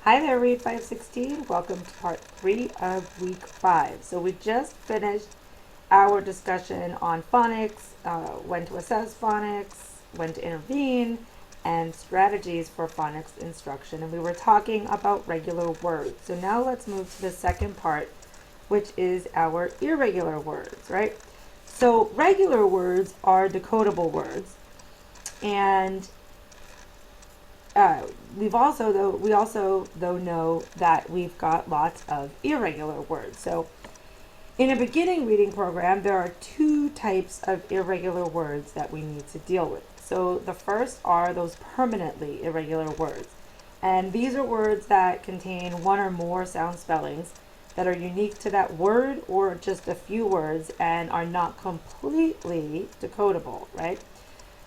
Hi there, Read 516. Welcome to part 3 of week 5. So we just finished our discussion on phonics, when to assess phonics, when to intervene, and strategies for phonics instruction. And we were talking about regular words. So now let's move to the second part, which is our irregular words, right? So regular words are decodable words, and uh, we also though know that we've got lots of irregular words. So in a beginning reading program, there are two types of irregular words that we need to deal with. So the first are those permanently irregular words. And these are words that contain one or more sound spellings that are unique to that word or just a few words and are not completely decodable, right?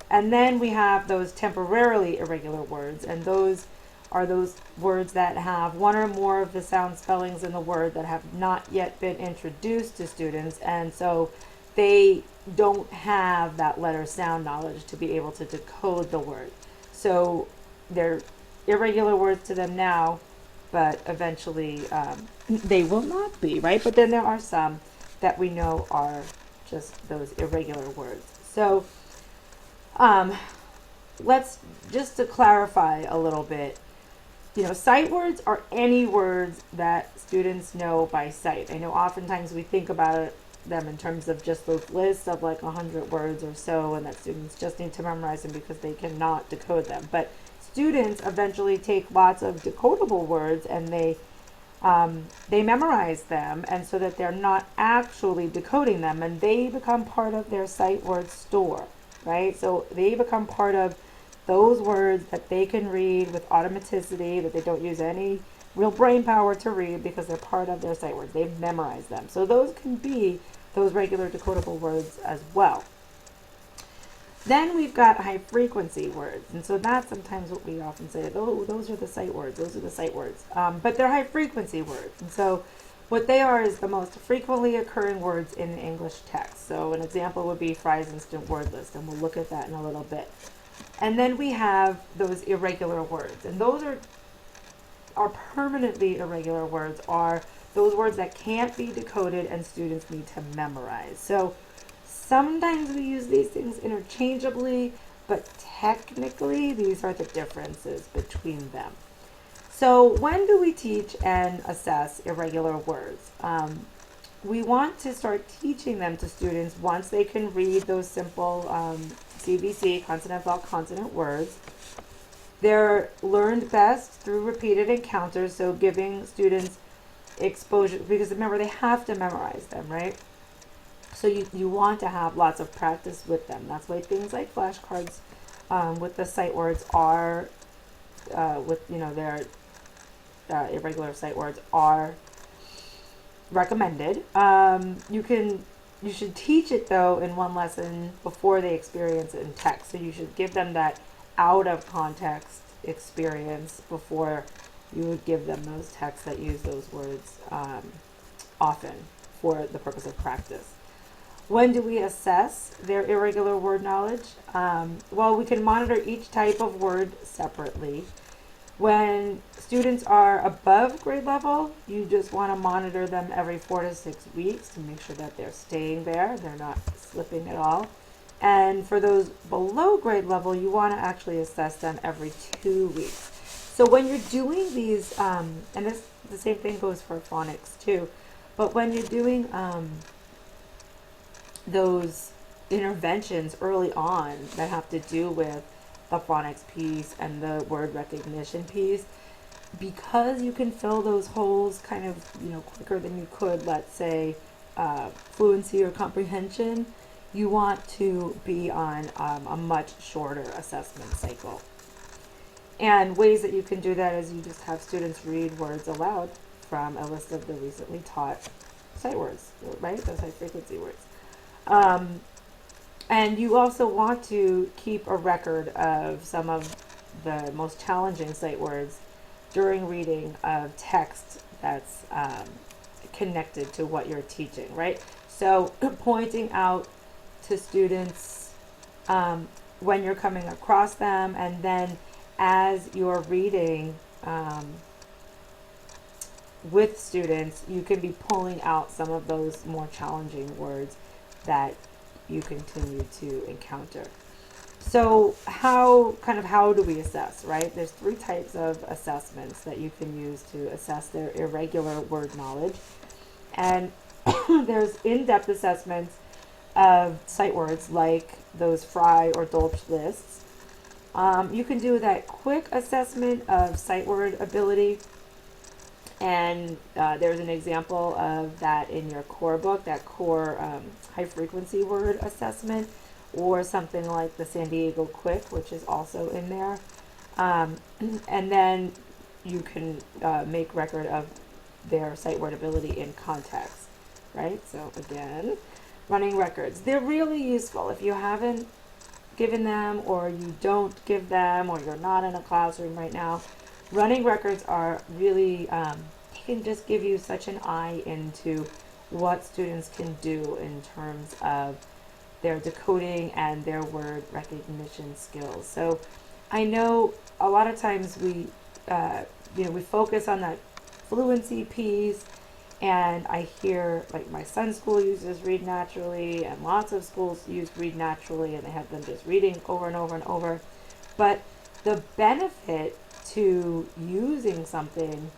And then we have those temporarily irregular words, and those are those words that have one or more of the sound spellings in the word that have not yet been introduced to students, and so they don't have that letter sound knowledge to be able to decode the word. So they're irregular words to them now, but eventually they will not be, right? But then there are some that we know are just those irregular words. So um, let's just to clarify a little bit. Sight words are any words that students know by sight. I know oftentimes we think about them in terms of just those lists of like 100 words or so, and that students just need to memorize them because they cannot decode them. But students eventually take lots of decodable words and they memorize them, and so that they're not actually decoding them, and they become part of their sight word store, right? So they become part of those words that they can read with automaticity, that they don't use any real brain power to read because they're part of their sight words. They've memorized them. So those can be those regular decodable words as well. Then we've got high frequency words. And so that's sometimes what we often say, oh, those are the sight words. Those are the sight words. But they're high frequency words. And so what they are is the most frequently occurring words in the English text. So an example would be Fry's Instant Word List, and we'll look at that in a little bit. And then we have those irregular words. And those are permanently irregular words, are those words that can't be decoded and students need to memorize. So sometimes we use these things interchangeably, but technically these are the differences between them. So when do we teach and assess irregular words? We want to start teaching them to students once they can read those simple CVC, consonant vowel consonant words. They're learned best through repeated encounters, so giving students exposure, because remember, they have to memorize them, right? So you want to have lots of practice with them. That's why things like flashcards with the sight words are, with their irregular sight words are recommended. You should teach it though in one lesson before they experience it in text. So you should give them that out of context experience before you would give them those texts that use those words often for the purpose of practice. When do we assess their irregular word knowledge? Well, we can monitor each type of word separately. When students are above grade level, you just want to monitor them every 4 to 6 weeks to make sure that they're staying there, they're not slipping at all. And for those below grade level, you want to actually assess them every 2 weeks. So when you're doing these, and the same thing goes for phonics too, but when you're doing those interventions early on that have to do with the phonics piece and the word recognition piece, because you can fill those holes kind of quicker than you could, let's say, fluency or comprehension, you want to be on a much shorter assessment cycle. And ways that you can do that is you just have students read words aloud from a list of the recently taught sight words, right? Those high frequency words. And you also want to keep a record of some of the most challenging sight words during reading of text that's connected to what you're teaching, right? So pointing out to students when you're coming across them, and then as you're reading with students, you can be pulling out some of those more challenging words that you continue to encounter. So how do we assess, right? There's three types of assessments that you can use to assess their irregular word knowledge. And there's in-depth assessments of sight words like those Fry or Dolch lists. You can do that quick assessment of sight word ability, and there's an example of that in your core book, that core high frequency word assessment, or something like the San Diego Quick, which is also in there. And then you can make record of their sight word ability in context, right? So again, running records. They're really useful if you haven't given them, or you don't give them, or you're not in a classroom right now. Running records are really, they can just give you such an eye into what students can do in terms of their decoding and their word recognition skills. So I know a lot of times we focus on that fluency piece, and I hear like my son's school uses Read Naturally, and lots of schools use Read Naturally, and they have them just reading over and over and over. But the benefit to using something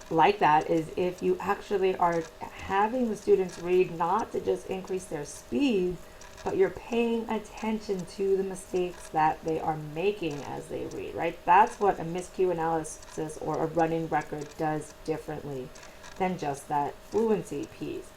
like that is if you actually are having the students read, not to just increase their speed, but you're paying attention to the mistakes that they are making as they read, right? That's what a miscue analysis or a running record does differently than just that fluency piece.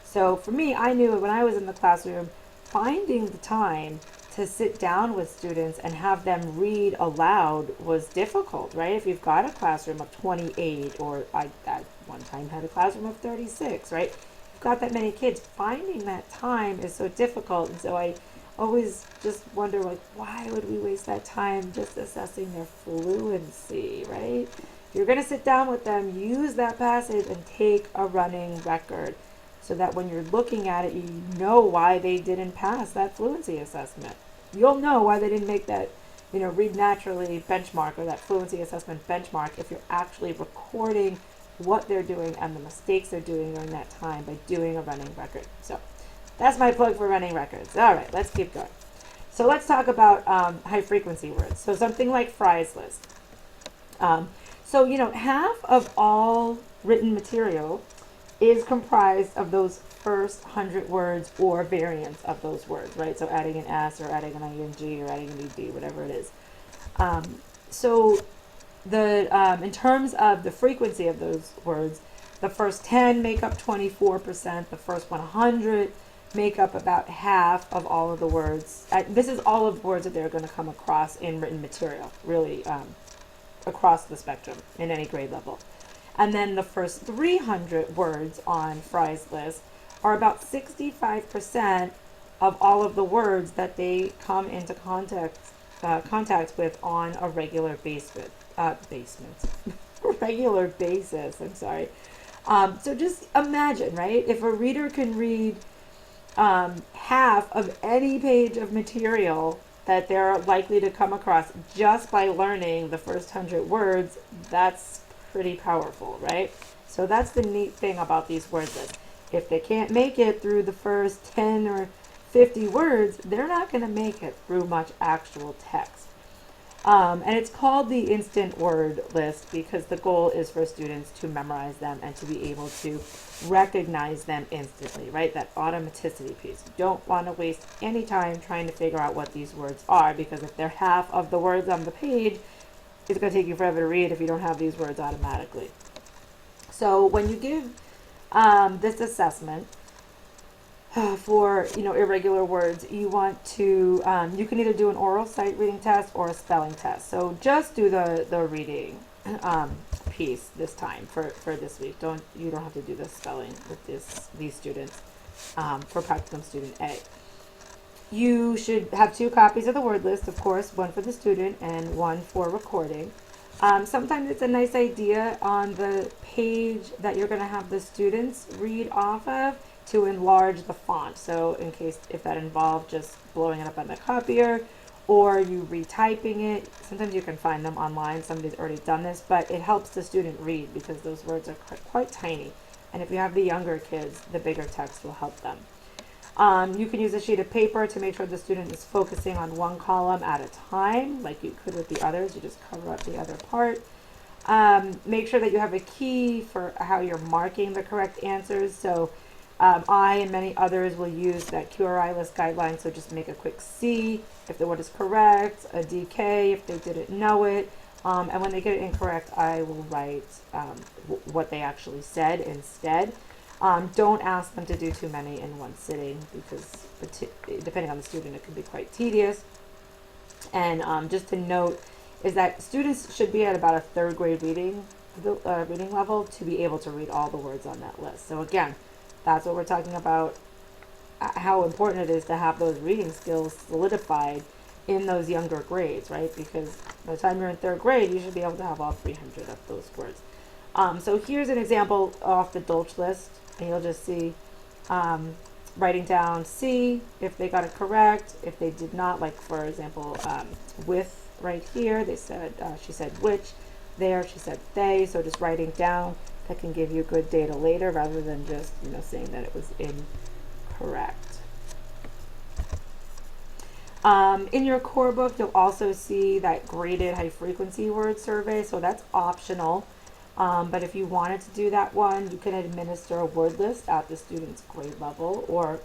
So for me, I knew when I was in the classroom, finding the time to sit down with students and have them read aloud was difficult, right? If you've got a classroom of 28, or I at one time had a classroom of 36, right? You've got that many kids, finding that time is so difficult. And so I always just wonder, like, why would we waste that time just assessing their fluency, right? If you're going to sit down with them, use that passage and take a running record, so that when you're looking at it, you know why they didn't pass that fluency assessment. You'll know why they didn't make that, Read Naturally benchmark, or that fluency assessment benchmark, if you're actually recording what they're doing and the mistakes they're doing during that time by doing a running record. So that's my plug for running records. All right, let's keep going. So let's talk about high frequency words. So something like Fry's list. Half of all written material is comprised of those first 100 words or variants of those words, right? So adding an S, or adding an ing, or adding an ed, whatever it is. In terms of the frequency of those words, the first 10 make up 24%. The first 100 make up about half of all of the words. This is all of the words that they're going to come across in written material, really across the spectrum in any grade level. And then the first 300 words on Fry's list are about 65% of all of the words that they come into contact with on a regular regular basis. I'm sorry. So just imagine, right? If a reader can read half of any page of material that they're likely to come across just by learning the first 100 words, that's pretty powerful, right? So that's the neat thing about these word lists. If they can't make it through the first 10 or 50 words, they're not going to make it through much actual text. And it's called the instant word list because the goal is for students to memorize them and to be able to recognize them instantly, right? That automaticity piece. You don't want to waste any time trying to figure out what these words are, because if they're half of the words on the page, it's going to take you forever to read if you don't have these words automatically. So when you give this assessment for irregular words, you want to you can either do an oral sight reading test or a spelling test. So just do the reading piece this time for this week. You don't have to do the spelling with these students for practicum student A. You should have 2 copies of the word list, of course, one for the student and one for recording. Sometimes it's a nice idea on the page that you're going to have the students read off of to enlarge the font. So if that involved just blowing it up on the copier, or you retyping it. Sometimes you can find them online. Somebody's already done this, but it helps the student read because those words are quite tiny. And if you have the younger kids, the bigger text will help them. You can use a sheet of paper to make sure the student is focusing on one column at a time, like you could with the others. You just cover up the other part. Make sure that you have a key for how you're marking the correct answers. So I and many others will use that QRI list guideline. So just make a quick C if the word is correct, a DK if they didn't know it. And when they get it incorrect, I will write what they actually said instead. Don't ask them to do too many in one sitting because depending on the student, it can be quite tedious. And just to note is that students should be at about a third grade reading level to be able to read all the words on that list. So again, that's what we're talking about, how important it is to have those reading skills solidified in those younger grades, right? Because by the time you're in third grade, you should be able to have all 300 of those words. So here's an example off the Dolch list, and you'll just see writing down C if they got it correct. If they did not, like for example, with right here, they said she said which. There she said they. So just writing down that can give you good data later rather than just saying that it was incorrect. In your core book, you'll also see that graded high frequency word survey. So that's optional. But if you wanted to do that one, you can administer a word list at the student's grade level, or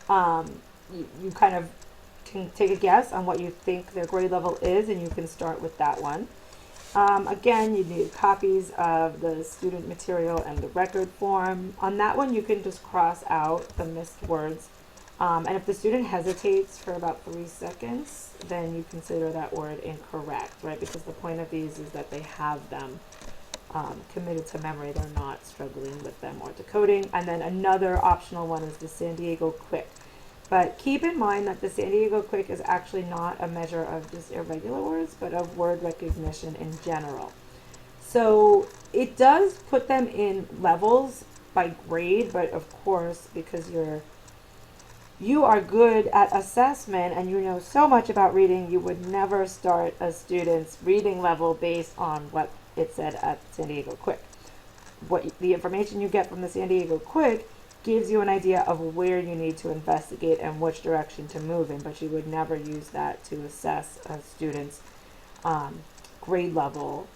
you kind of can take a guess on what you think their grade level is, and you can start with that one. Again, you need copies of the student material and the record form. On that one, you can just cross out the missed words. And if the student hesitates for about 3 seconds, then you consider that word incorrect, right? Because the point of these is that they have them committed to memory. They're not struggling with them or decoding. And then another optional one is the San Diego Quick. But keep in mind that the San Diego Quick is actually not a measure of just irregular words, but of word recognition in general. So it does put them in levels by grade, but of course, because you are good at assessment and you know so much about reading, you would never start a student's reading level based on what it said at San Diego Quick. What the information you get from the San Diego Quick gives you an idea of where you need to investigate and which direction to move in, but you would never use that to assess a student's grade level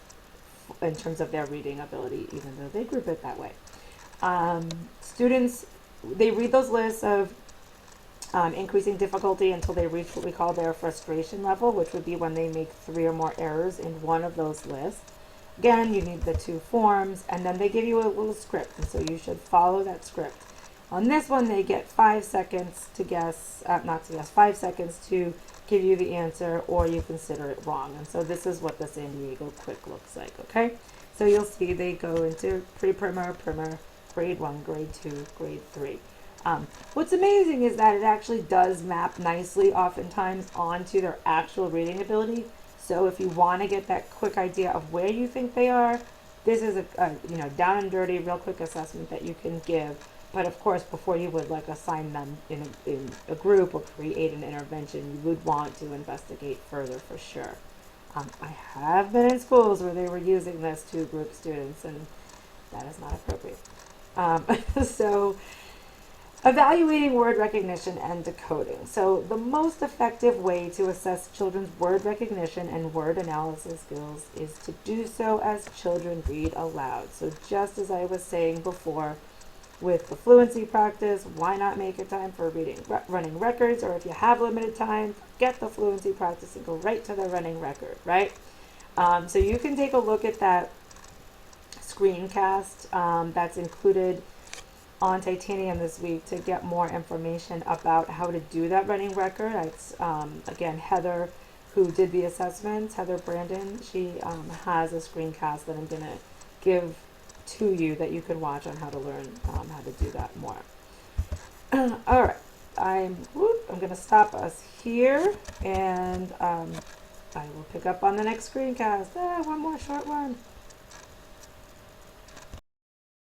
in terms of their reading ability, even though they group it that way. Students, they read those lists of increasing difficulty until they reach what we call their frustration level, which would be when they make 3 or more errors in one of those lists. Again, you need the 2 forms, and then they give you a little script, and so you should follow that script. On this one, they get 5 seconds to guess, 5 seconds to give you the answer, or you consider it wrong. And so this is what the San Diego Quick looks like, okay? So you'll see they go into pre-primer, primer, grade 1, grade 2, grade 3. What's amazing is that it actually does map nicely oftentimes onto their actual reading ability. So if you want to get that quick idea of where you think they are, this is a down and dirty, real quick assessment that you can give. But of course, before you would assign them in a group or create an intervention, you would want to investigate further for sure. I have been in schools where they were using this to group students, and that is not appropriate. So evaluating word recognition and decoding. So the most effective way to assess children's word recognition and word analysis skills is to do so as children read aloud. So just as I was saying before, with the fluency practice, why not make a time for running records? Or if you have limited time, get the fluency practice and go right to the running record, right? So you can take a look at that screencast that's included on Titanium this week to get more information about how to do that running record. It's again, Heather, who did the assessments, Heather Brandon, she has a screencast that I'm going to give to you that you can watch on how to learn how to do that more. All right, I'm going to stop us here, and I will pick up on the next screencast. One more short one.